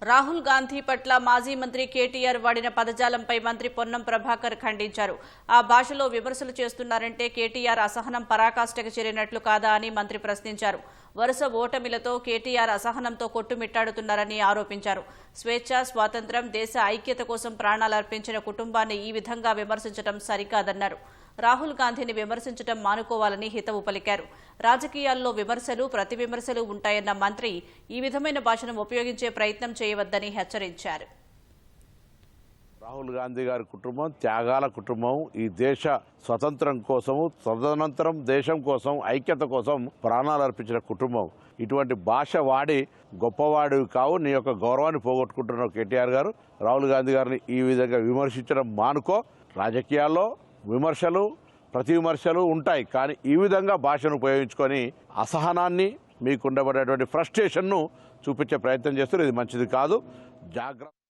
రాహుల్ గాంధీ పట్ల మాజీ మంత్రి కేటీఆర్ వాడిన పదజాలంపై మంత్రి పొన్నం ప్రభాకర్ ఖండించారు. ఆ భాషలో విమర్శలు చేస్తున్నారంటే కేటీఆర్ అసహనం పరాకాష్ఠకు చేరినట్లు కాదా అని మంత్రి ప్రశ్నించారు. వరుస ఓటమిలతో కేటీఆర్ అసహనంతో కొట్టుమిట్టాడుతున్నారని ఆరోపించారు. స్వేచ్ఛ, స్వాతంత్ర్యం, దేశ ఐక్యత కోసం ప్రాణాలర్పించిన కుటుంబాన్ని ఈ విధంగా విమర్శించడం సరికాదన్నారు. రాహుల్ గాంధీని విమర్శించడం మానుకోవాలని హితవు పలికారు. రాజకీయాల్లో విమర్శలు, ప్రతి విమర్శలు ఉంటాయన్న మంత్రి ఈ విధమైన భాషను ఉపయోగించే ప్రయత్నం చేయవద్దని హెచ్చరించారు. రాహుల్ గాంధీ గారి కుటుంబం త్యాగాల కుటుంబం. ఈ దేశ స్వతంత్రం కోసము, తదనంతరం దేశం కోసం, ఐక్యత కోసం ప్రాణాలు అర్పించిన కుటుంబం. ఇటువంటి భాష వాడి గొప్పవాడు కావు, నీ యొక్క గౌరవాన్ని పోగొట్టుకుంటున్నావు కేటీఆర్ గారు. రాహుల్ గాంధీ గారిని ఈ విధంగా విమర్శించడం మానుకో. రాజకీయాల్లో విమర్శలు, ప్రతి విమర్శలు ఉంటాయి, కానీ ఈ విధంగా భాషను ఉపయోగించుకొని అసహనాన్ని, మీకుండబడేటువంటి ఫ్రస్ట్రేషన్ను చూపించే ప్రయత్నం చేస్తారు. ఇది మంచిది కాదు. జాగ్రత్త.